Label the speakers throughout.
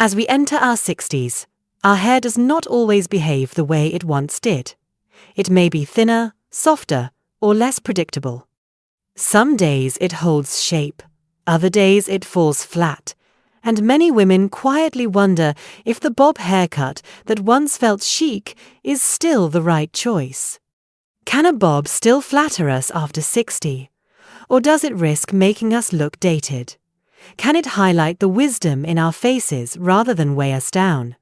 Speaker 1: As we enter our 60s, our hair does not always behave the way it once did. It may be thinner, softer, or less predictable. Some days it holds shape, other days it falls flat, and many women quietly wonder if the bob haircut that once felt chic is still the right choice. Can a bob still flatter us after 60? Or does it risk making us look dated? Can it highlight the wisdom in our faces rather than weigh us down?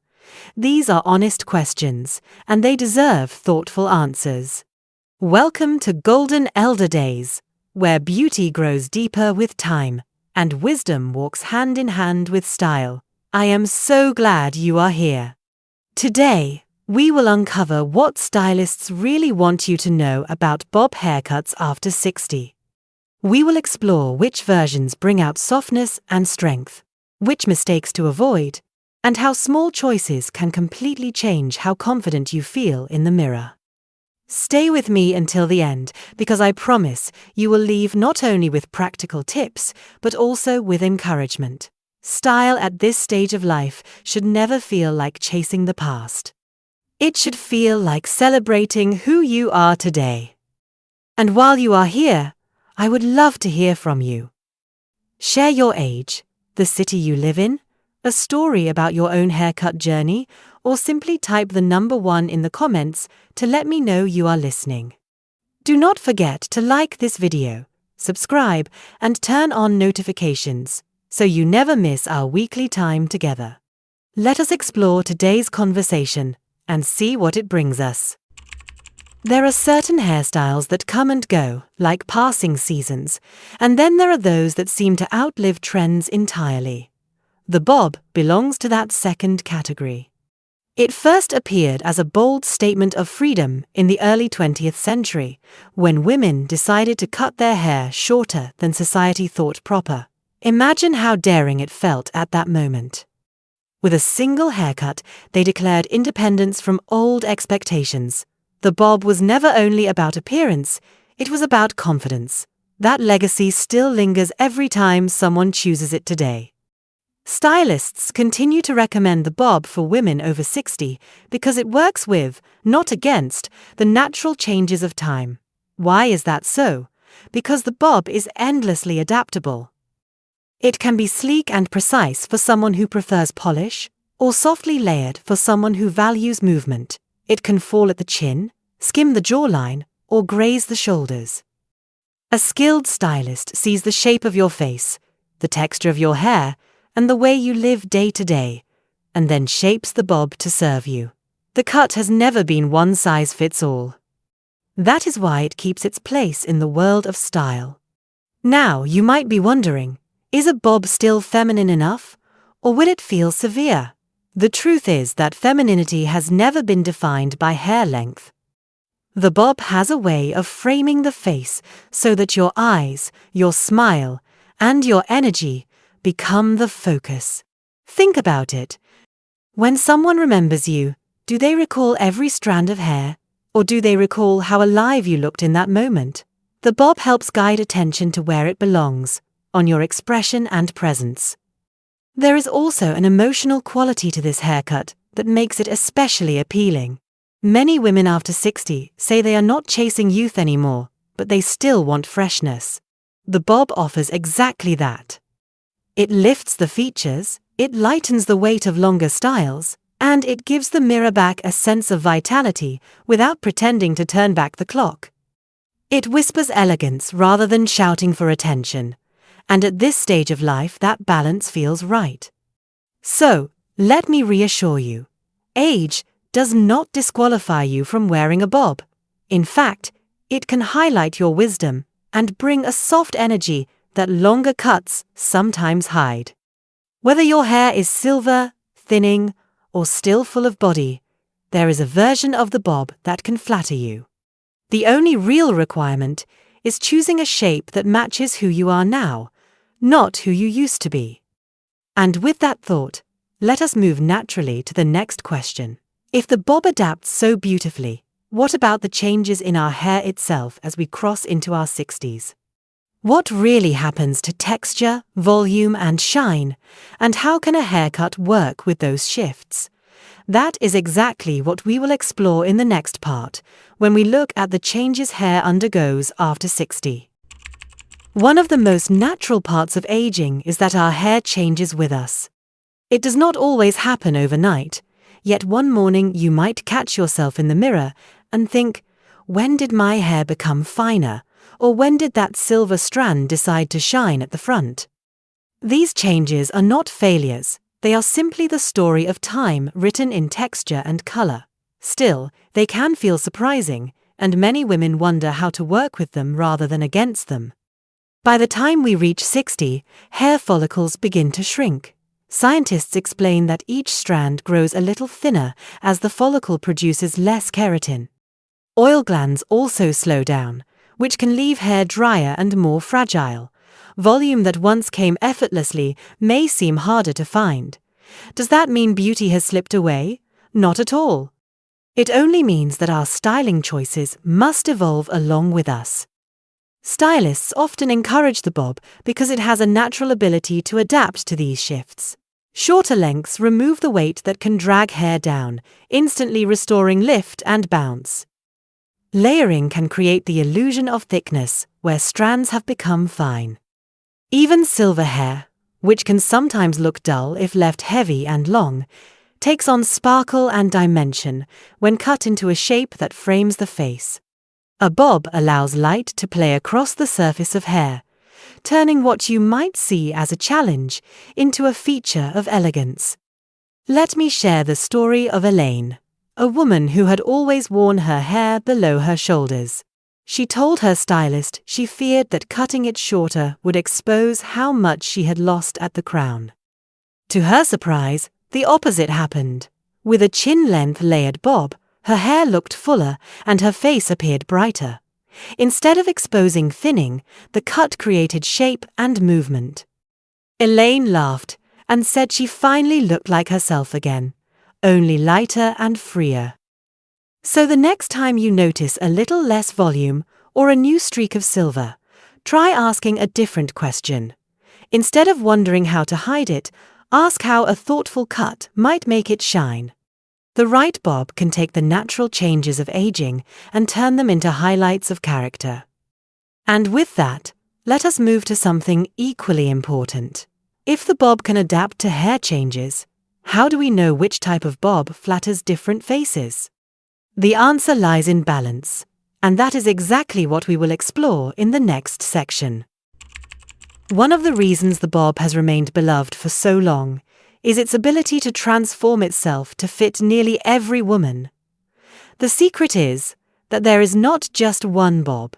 Speaker 1: These are honest questions, and they deserve thoughtful answers. Welcome to Golden Elder Days, where beauty grows deeper with time, and wisdom walks hand in hand with style. I am so glad you are here. Today, we will uncover what stylists really want you to know about bob haircuts after 60. We will explore which versions bring out softness and strength, which mistakes to avoid, and how small choices can completely change how confident you feel in the mirror. Stay with me until the end, because I promise you will leave not only with practical tips, but also with encouragement. Style at this stage of life should never feel like chasing the past. It should feel like celebrating who you are today. And while you are here, I would love to hear from you. Share your age, the city you live in, a story about your own haircut journey, or simply type the number 1 in the comments to let me know you are listening. Do not forget to like this video, subscribe, and turn on notifications so you never miss our weekly time together. Let us explore today's conversation and see what it brings us. There are certain hairstyles that come and go, like passing seasons, and then there are those that seem to outlive trends entirely. The bob belongs to that second category. It first appeared as a bold statement of freedom in the early 20th century, when women decided to cut their hair shorter than society thought proper. Imagine how daring it felt at that moment. With a single haircut, they declared independence from old expectations. The bob was never only about appearance, it was about confidence. That legacy still lingers every time someone chooses it today. Stylists continue to recommend the bob for women over 60 because it works with, not against, the natural changes of time. Why is that so? Because the bob is endlessly adaptable. It can be sleek and precise for someone who prefers polish, or softly layered for someone who values movement. It can fall at the chin, skim the jawline, or graze the shoulders. A skilled stylist sees the shape of your face, the texture of your hair, and the way you live day to day, and then shapes the bob to serve you. The cut has never been one size fits all. That is why it keeps its place in the world of style. Now, you might be wondering, is a bob still feminine enough, or will it feel severe? The truth is that femininity has never been defined by hair length. The bob has a way of framing the face so that your eyes, your smile, and your energy become the focus. Think about it. When someone remembers you, do they recall every strand of hair, or do they recall how alive you looked in that moment? The bob helps guide attention to where it belongs, on your expression and presence. There is also an emotional quality to this haircut that makes it especially appealing. Many women after 60 say they are not chasing youth anymore, but they still want freshness. The bob offers exactly that. It lifts the features, it lightens the weight of longer styles, and it gives the mirror back a sense of vitality without pretending to turn back the clock. It whispers elegance rather than shouting for attention. And at this stage of life, that balance feels right. So, let me reassure you. Age does not disqualify you from wearing a bob. In fact, it can highlight your wisdom and bring a soft energy that longer cuts sometimes hide. Whether your hair is silver, thinning, or still full of body, there is a version of the bob that can flatter you. The only real requirement is choosing a shape that matches who you are now, not who you used to be. And with that thought, let us move naturally to the next question. If the bob adapts so beautifully, what about the changes in our hair itself as we cross into our 60s? What really happens to texture, volume, and shine, and how can a haircut work with those shifts? That is exactly what we will explore in the next part, when we look at the changes hair undergoes after 60. One of the most natural parts of aging is that our hair changes with us. It does not always happen overnight, yet one morning you might catch yourself in the mirror and think, when did my hair become finer? Or when did that silver strand decide to shine at the front? These changes are not failures, they are simply the story of time written in texture and color. Still, they can feel surprising, and many women wonder how to work with them rather than against them. By the time we reach 60, hair follicles begin to shrink. Scientists explain that each strand grows a little thinner as the follicle produces less keratin. Oil glands also slow down, which can leave hair drier and more fragile. Volume that once came effortlessly may seem harder to find. Does that mean beauty has slipped away? Not at all. It only means that our styling choices must evolve along with us. Stylists often encourage the bob because it has a natural ability to adapt to these shifts. Shorter lengths remove the weight that can drag hair down, instantly restoring lift and bounce. Layering can create the illusion of thickness, where strands have become fine. Even silver hair, which can sometimes look dull if left heavy and long, takes on sparkle and dimension when cut into a shape that frames the face. A bob allows light to play across the surface of hair, turning what you might see as a challenge into a feature of elegance. Let me share the story of Elaine, a woman who had always worn her hair below her shoulders. She told her stylist she feared that cutting it shorter would expose how much she had lost at the crown. To her surprise, the opposite happened. With a chin-length layered bob, her hair looked fuller and her face appeared brighter. Instead of exposing thinning, the cut created shape and movement. Elaine laughed and said she finally looked like herself again, only lighter and freer. So the next time you notice a little less volume or a new streak of silver, try asking a different question. Instead of wondering how to hide it, ask how a thoughtful cut might make it shine. The right bob can take the natural changes of aging and turn them into highlights of character. And with that, let us move to something equally important. If the bob can adapt to hair changes, how do we know which type of bob flatters different faces? The answer lies in balance, and that is exactly what we will explore in the next section. One of the reasons the bob has remained beloved for so long is its ability to transform itself to fit nearly every woman. The secret is that there is not just one bob.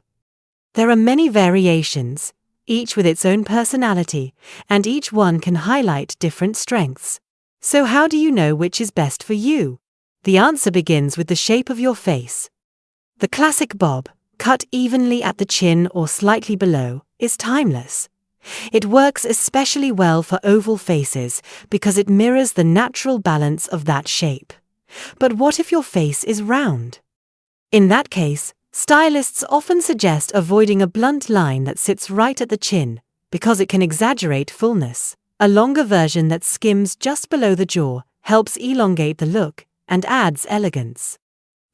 Speaker 1: There are many variations, each with its own personality, and each one can highlight different strengths. So how do you know which is best for you? The answer begins with the shape of your face. The classic bob, cut evenly at the chin or slightly below, is timeless. It works especially well for oval faces because it mirrors the natural balance of that shape. But what if your face is round? In that case, stylists often suggest avoiding a blunt line that sits right at the chin because it can exaggerate fullness. A longer version that skims just below the jaw helps elongate the look and adds elegance.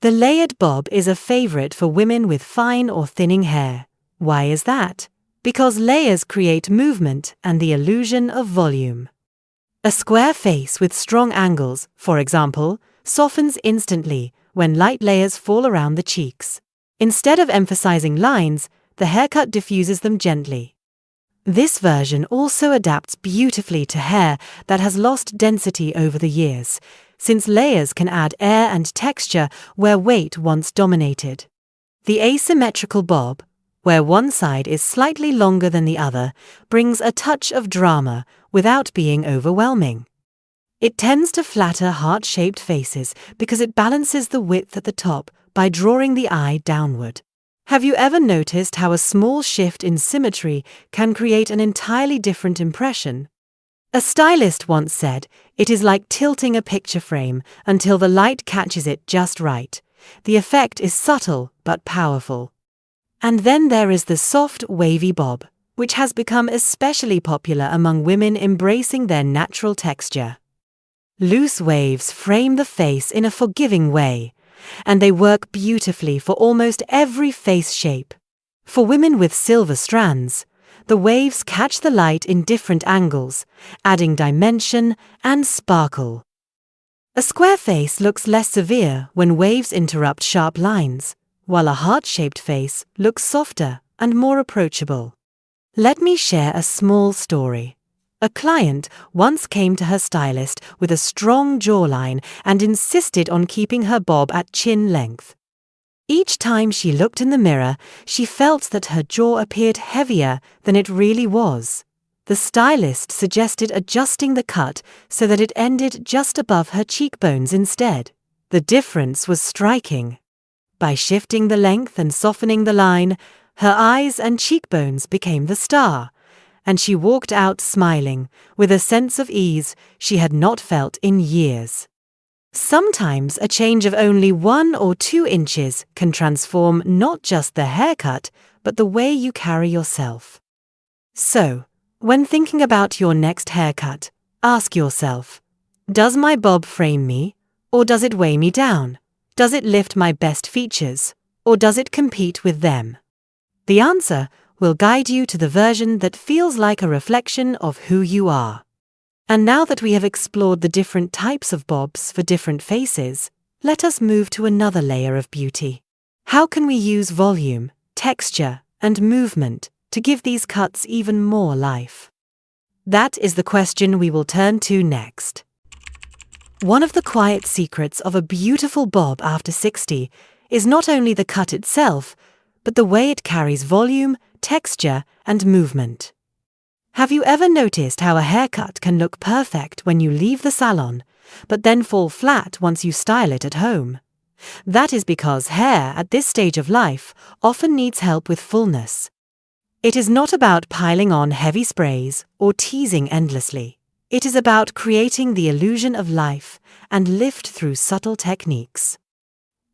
Speaker 1: The layered bob is a favorite for women with fine or thinning hair. Why is that? Because layers create movement and the illusion of volume. A square face with strong angles, for example, softens instantly when light layers fall around the cheeks. Instead of emphasizing lines, the haircut diffuses them gently. This version also adapts beautifully to hair that has lost density over the years, since layers can add air and texture where weight once dominated. The asymmetrical bob, where one side is slightly longer than the other, brings a touch of drama without being overwhelming. It tends to flatter heart-shaped faces because it balances the width at the top by drawing the eye downward. Have you ever noticed how a small shift in symmetry can create an entirely different impression? A stylist once said, "It is like tilting a picture frame until the light catches it just right. The effect is subtle but powerful." And then there is the soft, wavy bob, which has become especially popular among women embracing their natural texture. Loose waves frame the face in a forgiving way, and they work beautifully for almost every face shape. For women with silver strands, the waves catch the light in different angles, adding dimension and sparkle. A square face looks less severe when waves interrupt sharp lines, while a heart-shaped face looks softer and more approachable. Let me share a small story. A client once came to her stylist with a strong jawline and insisted on keeping her bob at chin length. Each time she looked in the mirror, she felt that her jaw appeared heavier than it really was. The stylist suggested adjusting the cut so that it ended just above her cheekbones instead. The difference was striking. By shifting the length and softening the line, her eyes and cheekbones became the star, and she walked out smiling, with a sense of ease she had not felt in years. Sometimes a change of only 1 or 2 inches can transform not just the haircut, but the way you carry yourself. So, when thinking about your next haircut, ask yourself, does my bob frame me, or does it weigh me down? Does it lift my best features, or does it compete with them? The answer will guide you to the version that feels like a reflection of who you are. And now that we have explored the different types of bobs for different faces, let us move to another layer of beauty. How can we use volume, texture, and movement to give these cuts even more life? That is the question we will turn to next. One of the quiet secrets of a beautiful bob after 60 is not only the cut itself, but the way it carries volume, texture, and movement. Have you ever noticed how a haircut can look perfect when you leave the salon, but then fall flat once you style it at home? That is because hair at this stage of life often needs help with fullness. It is not about piling on heavy sprays or teasing endlessly. It is about creating the illusion of life and lift through subtle techniques.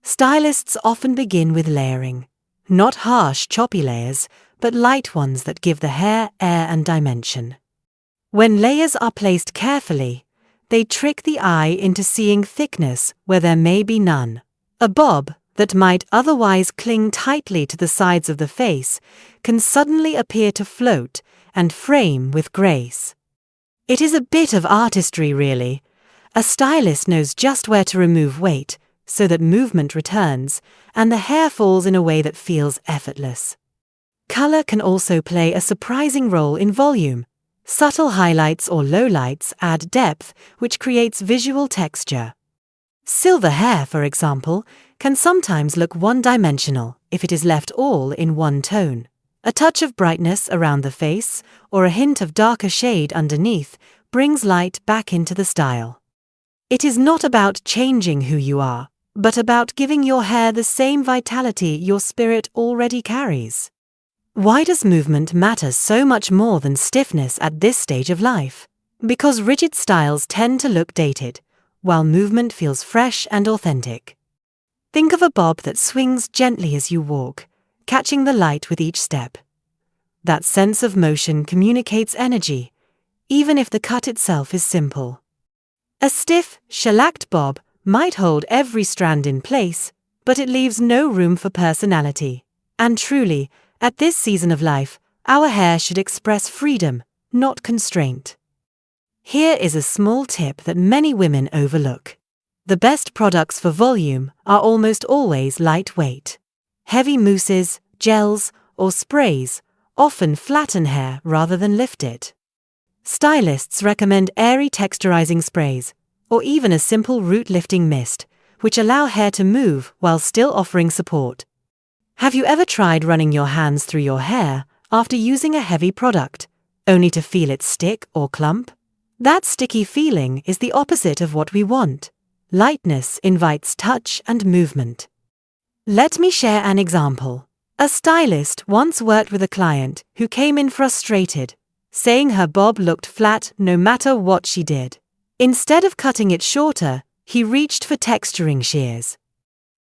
Speaker 1: Stylists often begin with layering, not harsh, choppy layers, but light ones that give the hair air and dimension. When layers are placed carefully, they trick the eye into seeing thickness where there may be none. A bob that might otherwise cling tightly to the sides of the face can suddenly appear to float and frame with grace. It is a bit of artistry, really. A stylist knows just where to remove weight so that movement returns and the hair falls in a way that feels effortless. Color can also play a surprising role in volume. Subtle highlights or lowlights add depth, which creates visual texture. Silver hair, for example, can sometimes look one-dimensional if it is left all in one tone. A touch of brightness around the face or a hint of darker shade underneath brings light back into the style. It is not about changing who you are, but about giving your hair the same vitality your spirit already carries. Why does movement matter so much more than stiffness at this stage of life? Because rigid styles tend to look dated, while movement feels fresh and authentic. Think of a bob that swings gently as you walk, catching the light with each step. That sense of motion communicates energy, even if the cut itself is simple. A stiff, shellacked bob might hold every strand in place, but it leaves no room for personality. And truly, at this season of life, our hair should express freedom, not constraint. Here is a small tip that many women overlook. The best products for volume are almost always lightweight. Heavy mousses, gels, or sprays often flatten hair rather than lift it. Stylists recommend airy texturizing sprays, or even a simple root-lifting mist, which allow hair to move while still offering support. Have you ever tried running your hands through your hair after using a heavy product, only to feel it stick or clump? That sticky feeling is the opposite of what we want. Lightness invites touch and movement. Let me share an example. A stylist once worked with a client who came in frustrated, saying her bob looked flat no matter what she did. Instead of cutting it shorter, he reached for texturing shears.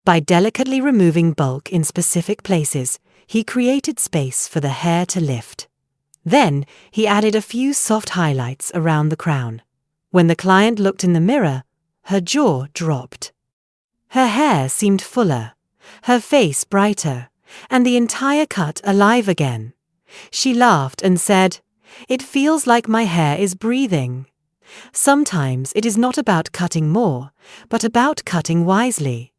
Speaker 1: By delicately removing bulk in specific places, he created space for the hair to lift. Then, he added a few soft highlights around the crown. When the client looked in the mirror, her jaw dropped. Her hair seemed fuller, her face brighter, and the entire cut alive again. She laughed and said, "It feels like my hair is breathing." Sometimes it is not about cutting more, but about cutting wisely.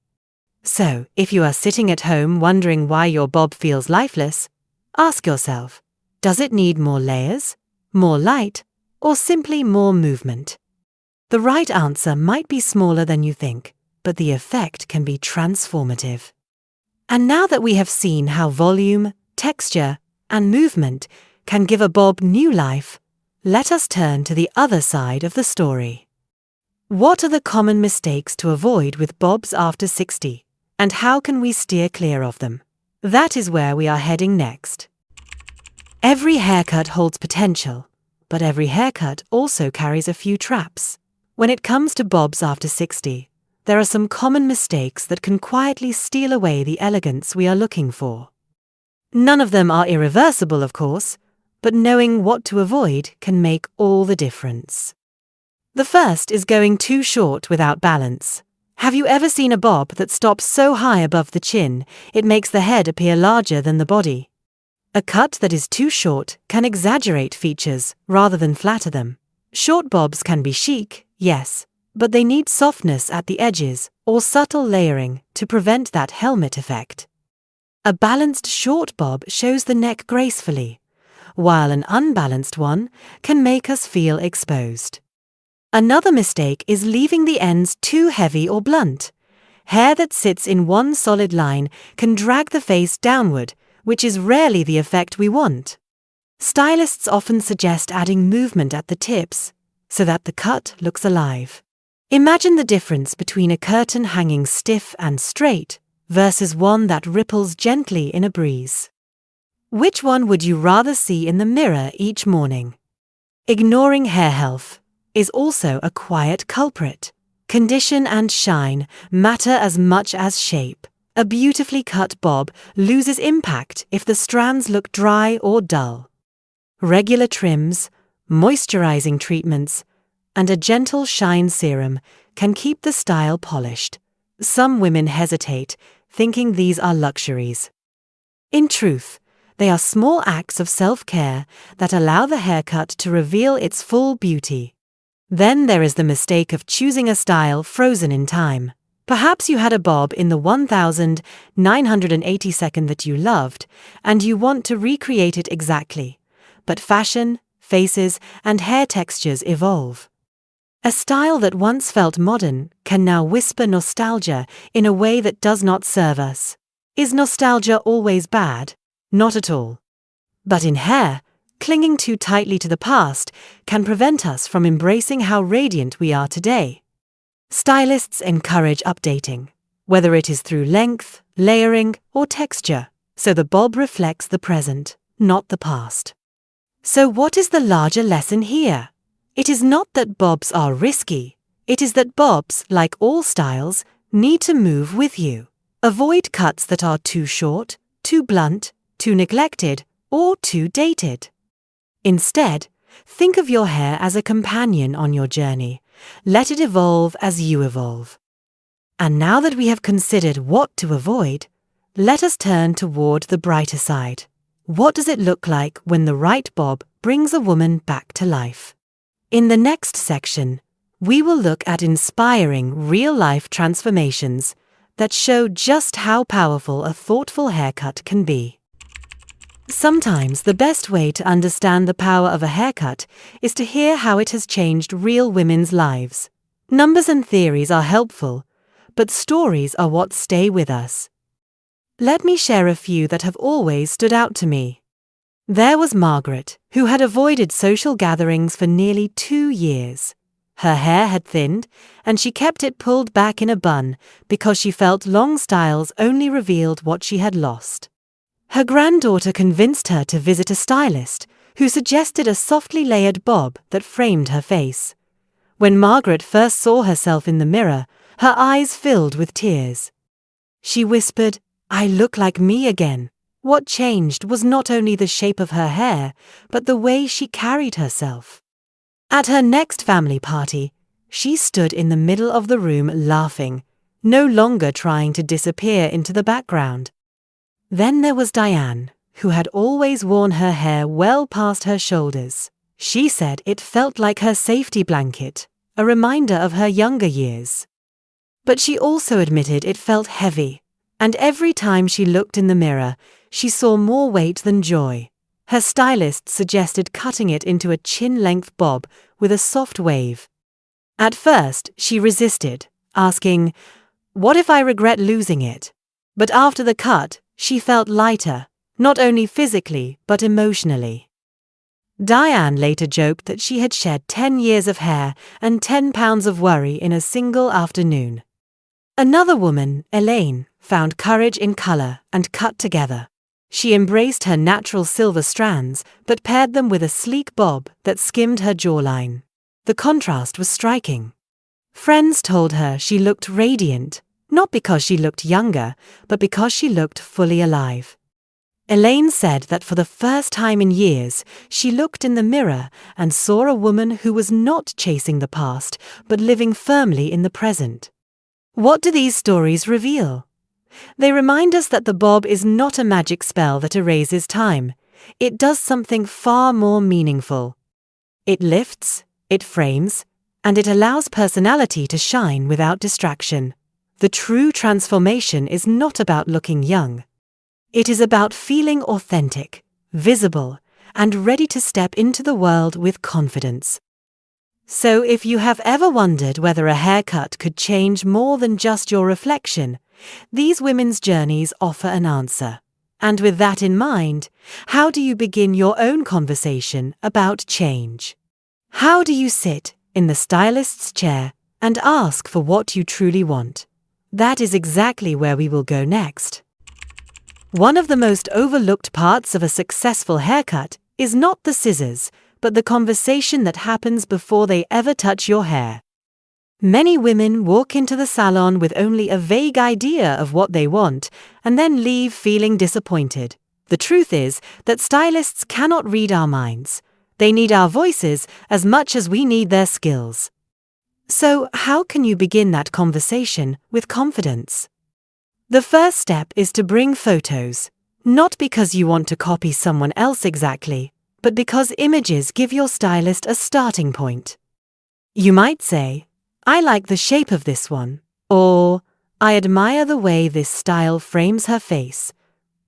Speaker 1: So, if you are sitting at home wondering why your bob feels lifeless, ask yourself, does it need more layers, more light, or simply more movement? The right answer might be smaller than you think, but the effect can be transformative. And now that we have seen how volume, texture, and movement can give a bob new life, let us turn to the other side of the story. What are the common mistakes to avoid with bobs after 60, and how can we steer clear of them? That is where we are heading next. Every haircut holds potential, but every haircut also carries a few traps. When it comes to bobs after 60, there are some common mistakes that can quietly steal away the elegance we are looking for. None of them are irreversible, of course, but knowing what to avoid can make all the difference. The first is going too short without balance. Have you ever seen a bob that stops so high above the chin it makes the head appear larger than the body? A cut that is too short can exaggerate features rather than flatter them. Short bobs can be chic, yes, but they need softness at the edges or subtle layering to prevent that helmet effect. A balanced short bob shows the neck gracefully, while an unbalanced one can make us feel exposed. Another mistake is leaving the ends too heavy or blunt. Hair that sits in one solid line can drag the face downward, which is rarely the effect we want. Stylists often suggest adding movement at the tips so that the cut looks alive. Imagine the difference between a curtain hanging stiff and straight versus one that ripples gently in a breeze. Which one would you rather see in the mirror each morning? Ignoring hair health is also a quiet culprit. Condition and shine matter as much as shape. A beautifully cut bob loses impact if the strands look dry or dull. Regular trims, moisturizing treatments, and a gentle shine serum can keep the style polished. Some women hesitate, thinking these are luxuries. In truth, they are small acts of self-care that allow the haircut to reveal its full beauty. Then there is the mistake of choosing a style frozen in time. Perhaps you had a bob in the 1982nd that you loved, and you want to recreate it exactly. But fashion, faces, and hair textures evolve. A style that once felt modern can now whisper nostalgia in a way that does not serve us. Is nostalgia always bad? Not at all. But in hair, clinging too tightly to the past can prevent us from embracing how radiant we are today. Stylists encourage updating, whether it is through length, layering, or texture, so the bob reflects the present, not the past. So what is the larger lesson here? It is not that bobs are risky. It is that bobs, like all styles, need to move with you. Avoid cuts that are too short, too blunt, too neglected, or too dated. Instead, think of your hair as a companion on your journey. Let it evolve as you evolve. And now that we have considered what to avoid, let us turn toward the brighter side. What does it look like when the right bob brings a woman back to life? In the next section, we will look at inspiring real-life transformations that show just how powerful a thoughtful haircut can be. Sometimes the best way to understand the power of a haircut is to hear how it has changed real women's lives. Numbers and theories are helpful, but stories are what stay with us. Let me share a few that have always stood out to me. There was Margaret, who had avoided social gatherings for nearly 2 years. Her hair had thinned, and she kept it pulled back in a bun because she felt long styles only revealed what she had lost. Her granddaughter convinced her to visit a stylist, who suggested a softly layered bob that framed her face. When Margaret first saw herself in the mirror, her eyes filled with tears. She whispered, "I look like me again." What changed was not only the shape of her hair, but the way she carried herself. At her next family party, she stood in the middle of the room laughing, no longer trying to disappear into the background. Then there was Diane, who had always worn her hair well past her shoulders. She said it felt like her safety blanket, a reminder of her younger years. But she also admitted it felt heavy, and every time she looked in the mirror, she saw more weight than joy. Her stylist suggested cutting it into a chin-length bob with a soft wave. At first, she resisted, asking, "What if I regret losing it?" But after the cut, she felt lighter, not only physically but emotionally. Diane later joked that she had shed 10 years of hair and 10 pounds of worry in a single afternoon. Another woman, Elaine, found courage in color and cut together. She embraced her natural silver strands but paired them with a sleek bob that skimmed her jawline. The contrast was striking. Friends told her she looked radiant, not because she looked younger, but because she looked fully alive. Elaine said that for the first time in years, she looked in the mirror and saw a woman who was not chasing the past, but living firmly in the present. What do these stories reveal? They remind us that the bob is not a magic spell that erases time. It does something far more meaningful. It lifts, it frames, and it allows personality to shine without distraction. The true transformation is not about looking young. It is about feeling authentic, visible, and ready to step into the world with confidence. So if you have ever wondered whether a haircut could change more than just your reflection, these women's journeys offer an answer. And with that in mind, how do you begin your own conversation about change? How do you sit in the stylist's chair and ask for what you truly want? That is exactly where we will go next. One of the most overlooked parts of a successful haircut is not the scissors, but the conversation that happens before they ever touch your hair. Many women walk into the salon with only a vague idea of what they want and then leave feeling disappointed. The truth is that stylists cannot read our minds. They need our voices as much as we need their skills. So, how can you begin that conversation with confidence? The first step is to bring photos, not because you want to copy someone else exactly, but because images give your stylist a starting point. You might say, "I like the shape of this one," or "I admire the way this style frames her face,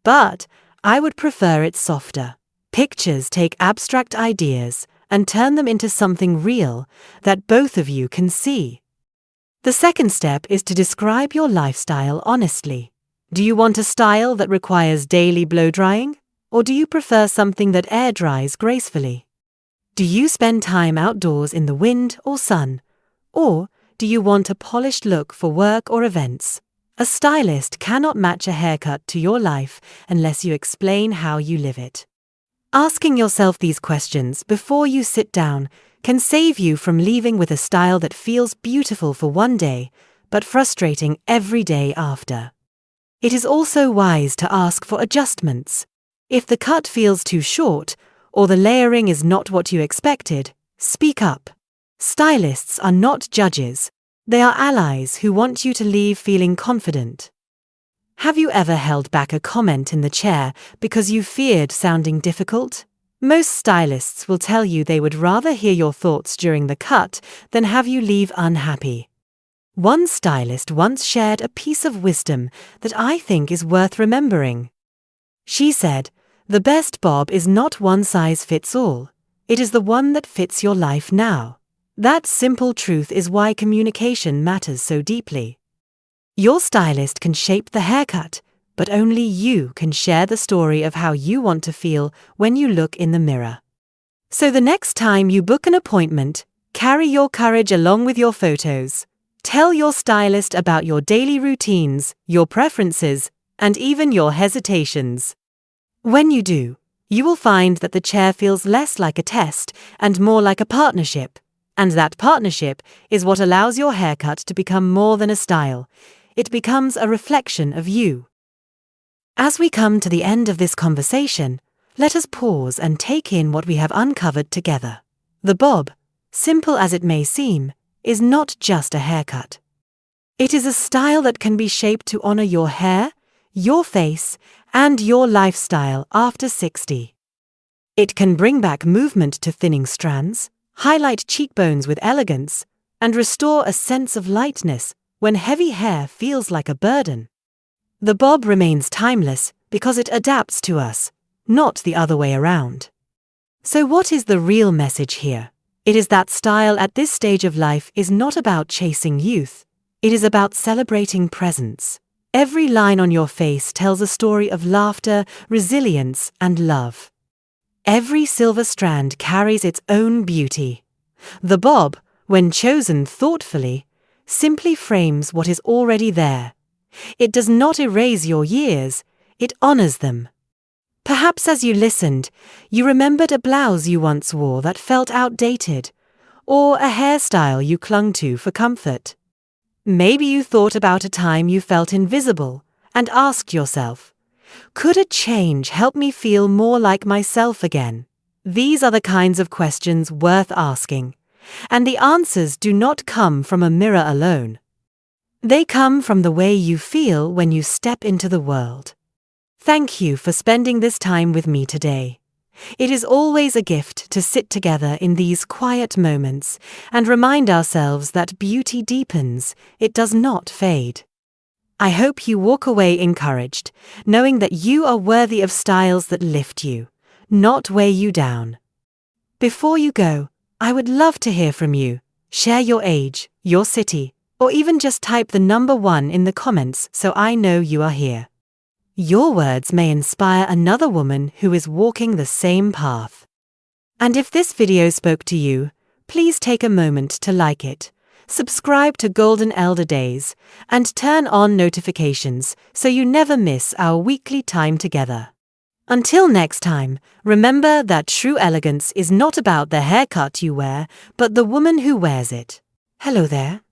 Speaker 1: but I would prefer it softer." Pictures take abstract ideas and turn them into something real that both of you can see. The second step is to describe your lifestyle honestly. Do you want a style that requires daily blow drying, or do you prefer something that air dries gracefully? Do you spend time outdoors in the wind or sun, or do you want a polished look for work or events? A stylist cannot match a haircut to your life unless you explain how you live it. Asking yourself these questions before you sit down can save you from leaving with a style that feels beautiful for one day, but frustrating every day after. It is also wise to ask for adjustments. If the cut feels too short, or the layering is not what you expected, speak up. Stylists are not judges. They are allies who want you to leave feeling confident. Have you ever held back a comment in the chair because you feared sounding difficult? Most stylists will tell you they would rather hear your thoughts during the cut than have you leave unhappy. One stylist once shared a piece of wisdom that I think is worth remembering. She said, "The best bob is not one size fits all. It is the one that fits your life now." That simple truth is why communication matters so deeply. Your stylist can shape the haircut, but only you can share the story of how you want to feel when you look in the mirror. So the next time you book an appointment, carry your courage along with your photos. Tell your stylist about your daily routines, your preferences, and even your hesitations. When you do, you will find that the chair feels less like a test and more like a partnership. And that partnership is what allows your haircut to become more than a style. It becomes a reflection of you. As we come to the end of this conversation, let us pause and take in what we have uncovered together. The bob, simple as it may seem, is not just a haircut. It is a style that can be shaped to honor your hair, your face, and your lifestyle after 60. It can bring back movement to thinning strands, highlight cheekbones with elegance, and restore a sense of lightness when heavy hair feels like a burden. The bob remains timeless because it adapts to us, not the other way around. So what is the real message here? It is that style at this stage of life is not about chasing youth. It is about celebrating presence. Every line on your face tells a story of laughter, resilience, and love. Every silver strand carries its own beauty. The bob, when chosen thoughtfully, simply frames what is already there. It does not erase your years, it honors them. Perhaps as you listened, you remembered a blouse you once wore that felt outdated, or a hairstyle you clung to for comfort. Maybe you thought about a time you felt invisible and asked yourself, could a change help me feel more like myself again? These are the kinds of questions worth asking, and the answers do not come from a mirror alone. They come from the way you feel when you step into the world. Thank you for spending this time with me today. It is always a gift to sit together in these quiet moments and remind ourselves that beauty deepens, it does not fade. I hope you walk away encouraged, knowing that you are worthy of styles that lift you, not weigh you down. Before you go, I would love to hear from you. Share your age, your city, or even just type the number 1 in the comments so I know you are here. Your words may inspire another woman who is walking the same path. And if this video spoke to you, please take a moment to like it, subscribe to Golden Elder Days, and turn on notifications so you never miss our weekly time together. Until next time, remember that true elegance is not about the haircut you wear, but the woman who wears it. Hello there.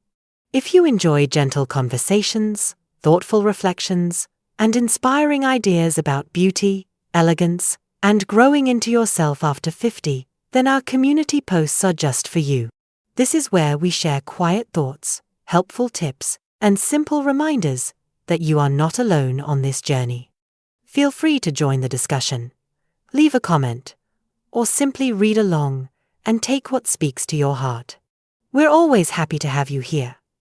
Speaker 1: If you enjoy gentle conversations, thoughtful reflections, and inspiring ideas about beauty, elegance, and growing into yourself after 50, then our community posts are just for you. This is where we share quiet thoughts, helpful tips, and simple reminders that you are not alone on this journey. Feel free to join the discussion, leave a comment, or simply read along and take what speaks to your heart. We're always happy to have you here.